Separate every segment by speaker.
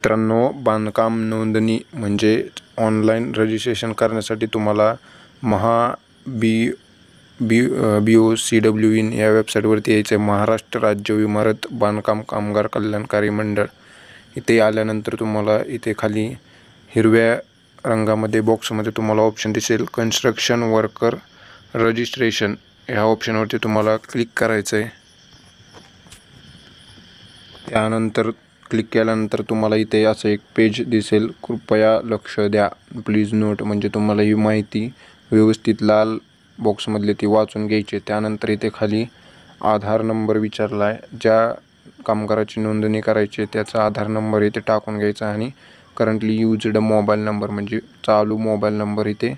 Speaker 1: मित्रांनो, बांधकाम नोंदणी म्हणजे ऑनलाईन रजिस्ट्रेशन करण्यासाठी तुम्हाला महा BOCW इन या वेबसाईटवरती यायचं आहे. महाराष्ट्र राज्य इमारत बांधकाम कामगार कल्याणकारी मंडळ. इथे आल्यानंतर तुम्हाला इथे खाली हिरव्या रंगामध्ये बॉक्समध्ये तुम्हाला ऑप्शन दिसेल कन्स्ट्रक्शन वर्कर रजिस्ट्रेशन. ह्या ऑप्शनवरती तुम्हाला क्लिक करायचं आहे. त्यानंतर क्लिक केल्यानंतर तुम्हाला इथे असं एक पेज दिसेल, कृपया लक्ष द्या, प्लीज नोट. म्हणजे तुम्हाला ही माहिती व्यवस्थित लाल बॉक्समधले ती वाचून घ्यायची. त्यानंतर इथे खाली आधार नंबर विचारला आहे. ज्या कामगाराची नोंदणी करायची त्याचा आधार नंबर इथे टाकून घ्यायचा आणि करंटली यूज्ड मोबाईल नंबर म्हणजे चालू मोबाईल नंबर इथे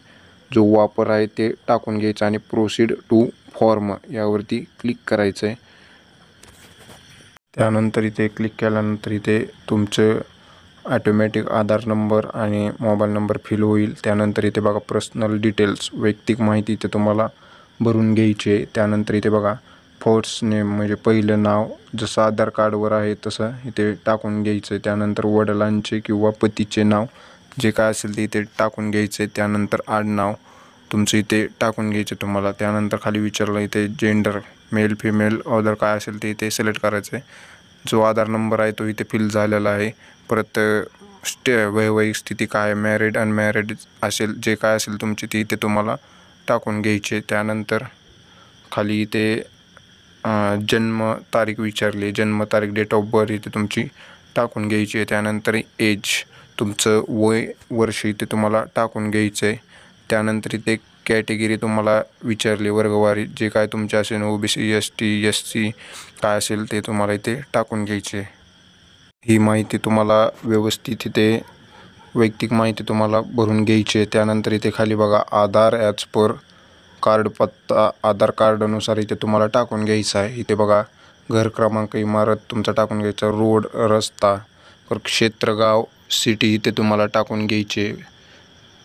Speaker 1: जो वापर आहे ते टाकून घ्यायचा आणि प्रोसीड टू फॉर्म यावरती क्लिक करायचं आहे. त्यानंतर इथे क्लिक केल्यानंतर इथे तुमचं ॲटोमॅटिक आधार नंबर आणि मोबाईल नंबर फिल होईल. त्यानंतर इथे बघा पर्सनल डिटेल्स, वैयक्तिक माहिती इथे तुम्हाला भरून घ्यायची आहे. त्यानंतर इथे बघा फर्स्ट नेम म्हणजे पहिलं नाव जसं आधार कार्डवर आहे तसं इथे टाकून घ्यायचं आहे. त्यानंतर वडिलांचे किंवा पतीचे नाव जे काय असेल ते इथे टाकून घ्यायचं आहे. त्यानंतर आडनाव तुमचं इथे टाकून घ्यायचं तुम्हाला. त्यानंतर खाली विचारलं इथे जेंडर मेल फिमेल ऑदर काय असेल ते इथे सिलेक्ट करायचं आहे. जो आधार नंबर आहे तो इथे फिल झालेला आहे. परत वैवाहिक स्थिती काय, मॅरिड अनमॅरिड असेल जे काय असेल तुमची ती इथे तुम्हाला टाकून घ्यायची. त्यानंतर खाली इथे जन्मतारीख विचारली, जन्मतारीख डेट ऑफ बर्थ इथे तुमची टाकून घ्यायची आहे. त्यानंतर एज तुमचं वय वर्ष इथे तुम्हाला टाकून घ्यायचं आहे. त्यानंतर इथे कॅटेगरी तुम्हाला विचारली, वर्गवारी जे काय तुमचे असेल OBC ST SC काय असेल ते तुम्हाला इथे टाकून घ्यायचे. ही माहिती तुम्हाला व्यवस्थित इथे वैयक्तिक माहिती तुम्हाला भरून घ्यायची आहे. त्यानंतर इथे खाली बघा आधार ॲज पर कार्ड पत्ता आधार कार्डनुसार इथे तुम्हाला टाकून घ्यायचा आहे. इथे बघा घर क्रमांक, इमारत तुमचा टाकून घ्यायचा, रोड रस्ता, पर क्षेत्र गाव सिटी इथे तुम्हाला टाकून घ्यायचे.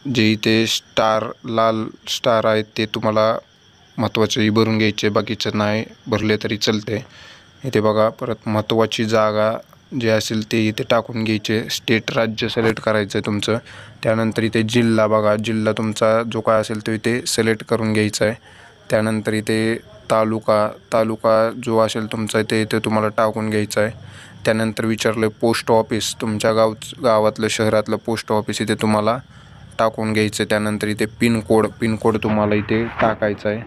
Speaker 1: जे इथे स्टार लाल स्टार आहेत ते तुम्हाला महत्त्वाचे भरून घ्यायचे, बाकीचं नाही भरले तरी चालते. इथे बघा परत महत्त्वाची जागा जे असेल ते इथे टाकून घ्यायचे. स्टेट राज्य सिलेक्ट करायचं आहे तुमचं. त्यानंतर इथे जिल्हा बघा, जिल्हा तुमचा जो काय असेल तो इथे सिलेक्ट करून घ्यायचा आहे. त्यानंतर इथे तालुका जो असेल तुमचा इथे तुम्हाला टाकून घ्यायचा आहे. त्यानंतर विचारलं पोस्ट ऑफिस, तुमच्या गावातलं शहरातलं पोस्ट ऑफिस इथे तुम्हाला टाकून घ्यायचं. त्यानंतर इथे पिनकोड तुम्हाला इथे टाकायचा आहे.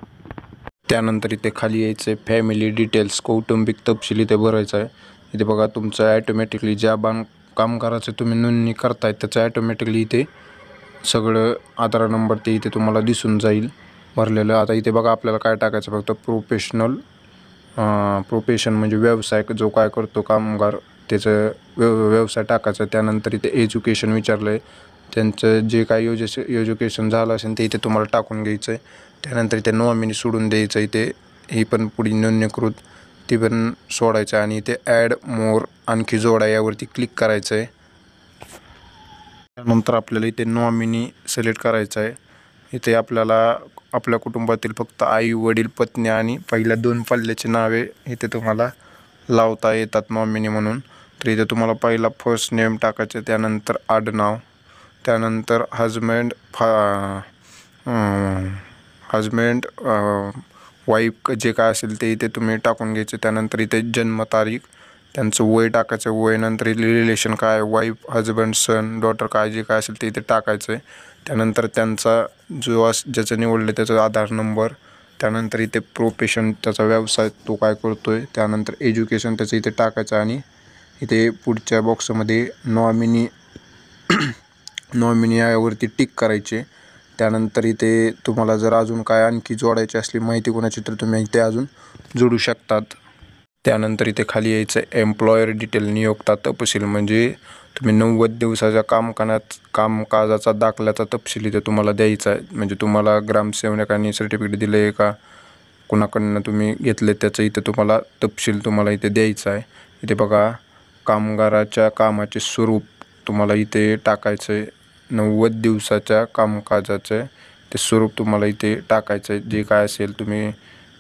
Speaker 1: त्यानंतर इथे खाली यायचं आहे फॅमिली डिटेल्स, कौटुंबिक तपशील इथे भरायचा आहे. इथे बघा तुमचं ॲटोमॅटिकली ज्या कामगाराचं तुम्ही नोंदणी करताय त्याचं ॲटोमॅटिकली इथे सगळं आधार नंबर ते इथे तुम्हाला दिसून जाईल भरलेलं. आता इथे बघा आपल्याला काय टाकायचं, फक्त प्रोफेशन म्हणजे व्यवसाय जो काय करतो कामगार त्याचं व्यवसाय टाकायचं. त्यानंतर इथे एज्युकेशन विचारलं आहे, त्यांचं जे काही एज्युकेशन झालं असेल ते इथे तुम्हाला टाकून घ्यायचं आहे. त्यानंतर इथे नॉमिनी सोडून द्यायचं. इथे ही पण पुढे नोंदणीकृत ती पण सोडायचं आणि इथे ॲड मोर आणखी जोडा यावरती क्लिक करायचं आहे. त्यानंतर आपल्याला इथे नॉमिनी सिलेक्ट करायचं आहे. इथे आपल्याला आपल्या कुटुंबातील फक्त आई वडील पत्नी आणि पहिल्या 2 पल्ल्याची नावे इथे तुम्हाला लावता येतात नॉमिनी म्हणून. तर इथे तुम्हाला पहिला फर्स्ट नेम टाकायचं, त्यानंतर आडनाव, त्यानंतर हजबंड वाईफ जे काय असेल ते इथे तुम्ही टाकून घ्यायचे. त्यानंतर इथे जन्मतारीख, त्यांचं वय टाकायचं, वय नंतर रिलेशन काय, वाईफ हजबंड सन डॉटर काय जे काय असेल ते इथे टाकायचं आहे. त्यानंतर त्यांचा ज्याचं निवडलं त्याचा आधार नंबर, त्यानंतर इथे प्रोफेशन त्याचा व्यवसाय तो काय करतो आहे, त्यानंतर एज्युकेशन त्याचं इथे टाकायचं आणि इथे पुढच्या बॉक्समध्ये नॉमिनी यावरती टिक करायचे. त्यानंतर इथे तुम्हाला जर अजून काय आणखी जोडायची असली माहिती कोणाची तर तुम्ही इथे अजून जोडू शकतात. त्यानंतर इथे खाली यायचं एम्प्लॉयर डिटेल, नियोक्ता तपशील म्हणजे तुम्ही 90 दिवसाच्या कामकाजाचा दाखल्याचा तपशील इथे तुम्हाला द्यायचा आहे. म्हणजे तुम्हाला ग्रामसेवकांनी सर्टिफिकेट दिलं आहे का, कुणाकडनं तुम्ही घेतले त्याचं इथे तुम्हाला तपशील तुम्हाला इथे द्यायचा आहे. इथे बघा कामगाराच्या कामाचे स्वरूप तुम्हाला इथे टाकायचं आहे. 90 दिवसाच्या कामकाजाचं ते स्वरूप तुम्हाला इथे टाकायचं आहे. जे काय असेल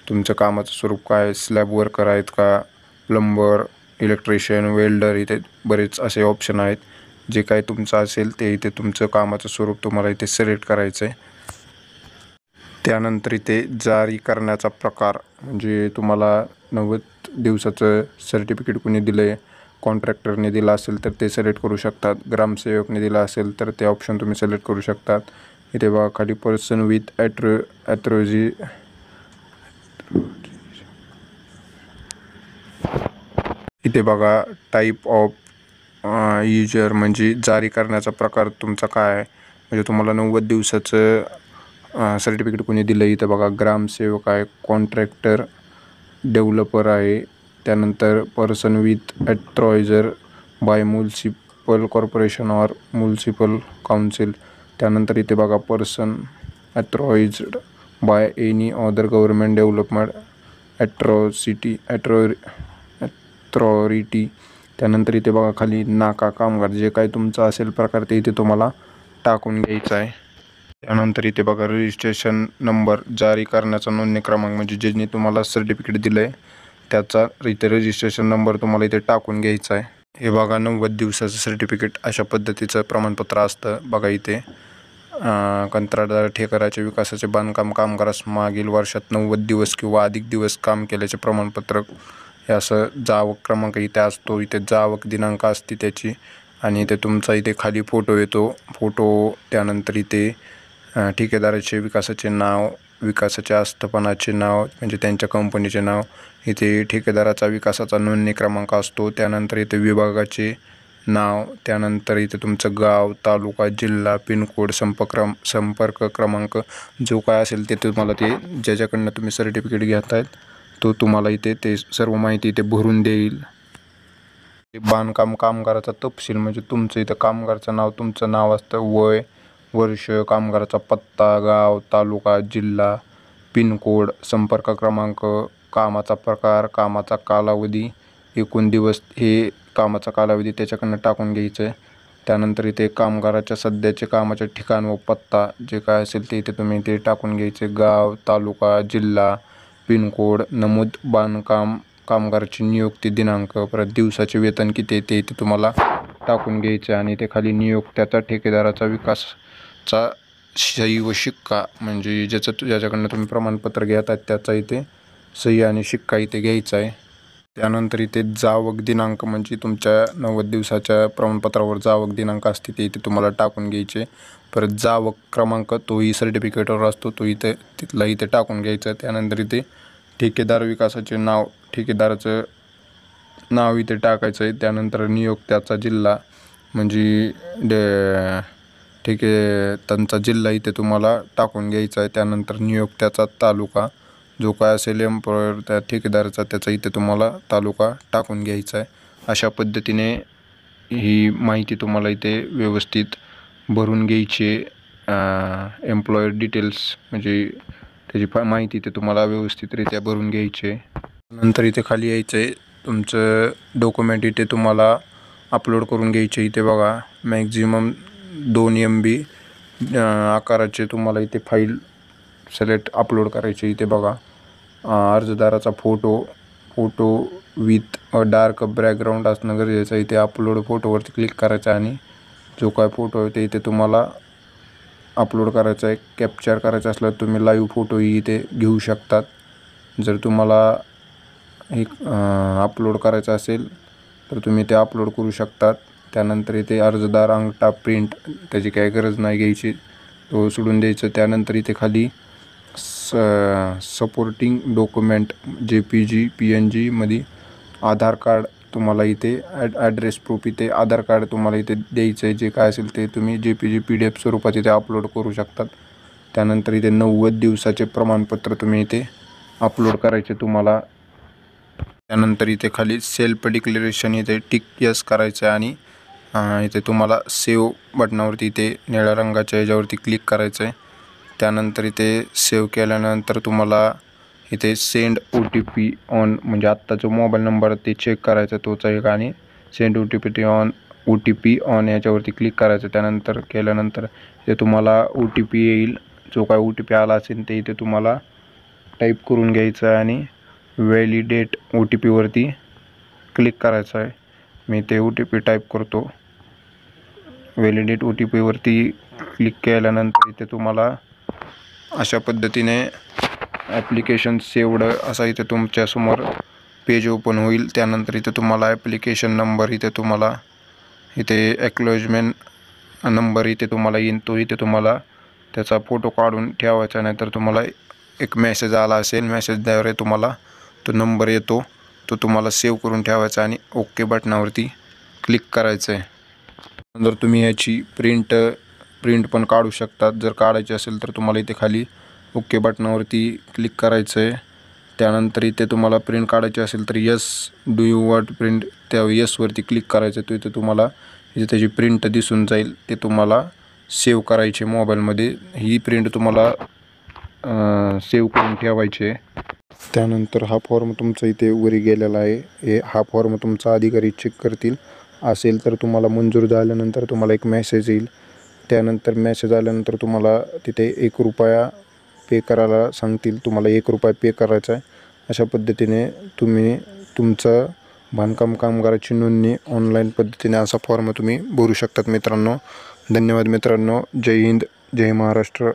Speaker 1: तुमचं कामाचं स्वरूप काय, स्लॅब वर्कर आहेत का, प्लंबर, इलेक्ट्रिशियन, वेल्डर इथे बरेच असे ऑप्शन आहेत. जे काही तुमचं असेल ते इथे तुमचं कामाचं स्वरूप तुम्हाला इथे सिलेक्ट करायचं आहे. त्यानंतर इथे जारी करण्याचा प्रकार म्हणजे तुम्हाला 90 दिवसाचं सर्टिफिकेट कुणी दिलं आहे, कॉन्ट्रॅक्टरने दिला असेल तर ते सिलेक्ट करू शकतात, ग्रामसेवकने दिला असेल तर ते ऑप्शन तुम्ही सिलेक्ट करू शकतात. इथे बघा खाली पर्सन विथ ॲट्रोजी इथे बघा टाईप ऑफ युजर म्हणजे जारी करण्याचा प्रकार तुमचा काय आहे. म्हणजे तुम्हाला 90 दिवसाचं सर्टिफिकेट कोणी दिलं. इथं बघा ग्रामसेवक आहे, कॉन्ट्रॅक्टर, डेव्हलपर आहे, त्यानंतर person with authoriser by municipal corporation or municipal council. त्यानंतर इथे बघा person authorized by any other government development authority. त्यानंतर इथे बघा खाली नाका कामगार जे काही तुमचं असेल प्रकार ते इथे तुम्हाला टाकून घ्यायचं आहे. त्यानंतर इथे बघा रजिस्ट्रेशन नंबर, जारी करण्याचा नोंदणी क्रमांक म्हणजे ज्यांनी तुम्हाला सर्टिफिकेट दिलं आहे त्याचा इथे रजिस्ट्रेशन नंबर तुम्हाला इथे टाकून घ्यायचा आहे. हे बघा 90 दिवसाचं सर्टिफिकेट अशा पद्धतीचं प्रमाणपत्र असतं. बघा इथे कंत्राटदार ठेकेदाराच्या विकासाचे बांधकाम कामगारास मागील वर्षात 90 दिवस किंवा अधिक दिवस काम केल्याचे प्रमाणपत्र हे असं जावक क्रमांक इथे असतो. इथे जावक दिनांक असते त्याची आणि इथे तुमचा इथे खाली फोटो येतो. त्यानंतर इथे ठेकेदाराचे विकासाचे नाव, विकासाच्या आस्थापनाचे नाव म्हणजे त्यांच्या कंपनीचे नाव, इथे ठेकेदाराचा विकासाचा नोंदणी क्रमांक असतो. त्यानंतर इथे विभागाचे नाव, त्यानंतर इथे तुमचं गाव, तालुका, जिल्हा, पिनकोड, संपर्क क्रमांक जो काय असेल ते तुम्हाला ते ज्याच्याकडनं तुम्ही सर्टिफिकेट घेत आहेत तो तुम्हाला इथे ते सर्व माहिती इथे भरून देईल. बांधकाम कामगाराचा तपशील म्हणजे तुमचं इथं कामगाराचं नाव, तुमचं नाव असतं, वय, वर्ष, कामगाराचा पत्ता, गाव, तालुका, जिल्हा, पिनकोड, संपर्क क्रमांक, कामाचा प्रकार, कामाचा कालावधी, एकूण दिवस हे कामाचा कालावधी त्याच्याकडनं टाकून घ्यायचं आहे. त्यानंतर इथे कामगाराच्या सध्याचे कामाचे ठिकाण व पत्ता जे काय असेल ते इथे तुम्ही ते टाकून घ्यायचे. गाव, तालुका, जिल्हा, पिनकोड, नमूद बांधकाम कामगाराची नियुक्ती दिनांक, परत दिवसाचे वेतन किती ते इथे तुम्हाला टाकून घ्यायचं आणि ते खाली नियोक्त्याचा ठेकेदाराचा विकासचा सही व शिक्का म्हणजे ज्याच्याकडनं तुम्ही प्रमाणपत्र घेतात त्याचा इथे सही आणि शिक्का इथे घ्यायचा आहे. त्यानंतर इथे जावक दिनांक म्हणजे तुमच्या 90 दिवसाच्या प्रमाणपत्रावर जावक दिनांक असते ते इथे तुम्हाला टाकून घ्यायचे. परत जावक क्रमांक तोही सर्टिफिकेटवर असतो तो इथे तिथला इथे टाकून घ्यायचा. त्यानंतर इथे ठेकेदार विकासाचे नाव, ठेकेदाराचं नाव इथे टाकायचं आहे. त्यानंतर नियोक्त्याचा जिल्हा म्हणजे त्यांचा जिल्हा इथे तुम्हाला टाकून घ्यायचा आहे. त्यानंतर नियोक्त्याचा तालुका जो काय असेल एम्प्लॉयर त्या ठेकेदाराचा त्याचा इथे तुम्हाला तालुका टाकून घ्यायचा आहे. अशा पद्धतीने ही माहिती तुम्हाला इथे व्यवस्थित भरून घ्यायची. एम्प्लॉयर डिटेल्स म्हणजे त्याची माहिती इथे तुम्हाला व्यवस्थितरित्या भरून घ्यायची आहे. नंतर इथे खाली यायचं आहे, तुमचं डॉक्युमेंट इथे तुम्हाला अपलोड करून घ्यायचे. इथे बघा मॅक्झिमम 2 MB आकाराचे तुम्हाला इथे फाईल सिलेक्ट अपलोड करायचे. इथे बघा अर्जदाराचा फोटो विथ डार्क बॅकग्राऊंड असणं गरजेचं आहे. इथे अपलोड फोटोवरती क्लिक करायचं आणि जो काय फोटो आहे ते इथे तुम्हाला अपलोड करायचा आहे. कॅप्चर करायचं असलं तुम्ही लाईव्ह फोटोही इथे घेऊ शकतात. जर तुम्हाला एक अपलोड करायचं असेल तर तुम्ही ते अपलोड करू शकतात. त्यानंतर इथे अर्जदार अंगठा प्रिंट त्याची काही गरज नाही घ्यायची, तो सोडून द्यायचं. त्यानंतर इथे खाली सपोर्टिंग डॉक्युमेंट JPG PNG मध्ये आधार कार्ड तुम्हाला इथे ॲड्रेस प्रूफ इथे आधार कार्ड तुम्हाला इथे द्यायचं आहे. जे काय असेल ते तुम्ही JPG PDF स्वरूपात इथे अपलोड करू शकतात. त्यानंतर इथे 90 दिवसाचे प्रमाणपत्र तुम्ही इथे अपलोड करायचे तुम्हाला. त्यानंतर इथे खाली सेल्फ डिक्लेरेशन इथे टिक यस करायचं आहे आणि इथे तुम्हाला सेव्ह बटनावरती इथे निळ्या रंगाच्या याच्यावरती क्लिक करायचं आहे. त्यानंतर इथे सेव्ह केल्यानंतर तुम्हाला इथे सेंड OTP ऑन म्हणजे आत्ता जो मोबाईल नंबर ते चेक करायचा तोच एक आणि सेंड OTP ऑन याच्यावरती क्लिक करायचं. त्यानंतर केल्यानंतर इथे तुम्हाला OTP येईल. जो काय OTP आला असेल ते इथे तुम्हाला टाईप करून घ्यायचं आणि व्हॅलिडेट OTPवरती क्लिक करायचं आहे. मी ते OTP टाईप करतो. व्हॅलिडेट OTPवरती क्लिक केल्यानंतर इथे तुम्हाला अशा पद्धतीने ॲप्लिकेशन सेव्ड असा इथे तुमच्यासमोर पेज ओपन होईल. त्यानंतर इथे तुम्हाला ॲप्लिकेशन नंबर इथे तुम्हाला इथे ॲक्नॉलेजमेंट नंबर इथे तुम्हाला येईन. तो इथे तुम्हाला त्याचा फोटो काढून ठेवायचा, नाहीतर तुम्हाला एक मेसेज आला असेल. मेसेजद्वारे तुम्हाला तो नंबर येतो, तो तुम्हाला सेव्ह करून ठेवायचा आणि ओके बटनावरती क्लिक करायचं आहे. नंतर तुम्ही याची प्रिंट पण काढू शकतात. जर काढायची असेल तर तुम्हाला इथे खाली ओके बटनावरती क्लिक करायचं आहे. त्यानंतर इथे तुम्हाला प्रिंट काढायची असेल तर yes do you want print, त्या यसवरती क्लिक करायचं. तो इथे तुम्हाला इथे त्याची प्रिंट दिसून जाईल. ते तुम्हाला सेव्ह करायचे मोबाईलमध्ये. ही प्रिंट तुम्हाला सेव्ह करून ठेवायची आहे. त्यानंतर हा फॉर्म तुमचा इथे वरी गेलेला आहे. हा फॉर्म तुमचा अधिकारी चेक करतील. असेल तर तुम्हाला मंजूर झाल्यानंतर तुम्हाला एक मेसेज येईल. त्यानंतर मेसेज आल्यानंतर तुम्हाला तिथे ₹1 पे करायला सांगतील. तुम्हाला ₹1 पे करायचा आहे. अशा पद्धतीने तुम्ही तुमचं बांधकाम कामगाराची नोंदणी ऑनलाईन पद्धतीने असा फॉर्म तुम्ही भरू शकतात मित्रांनो. धन्यवाद मित्रांनो. जय हिंद, जय महाराष्ट्र.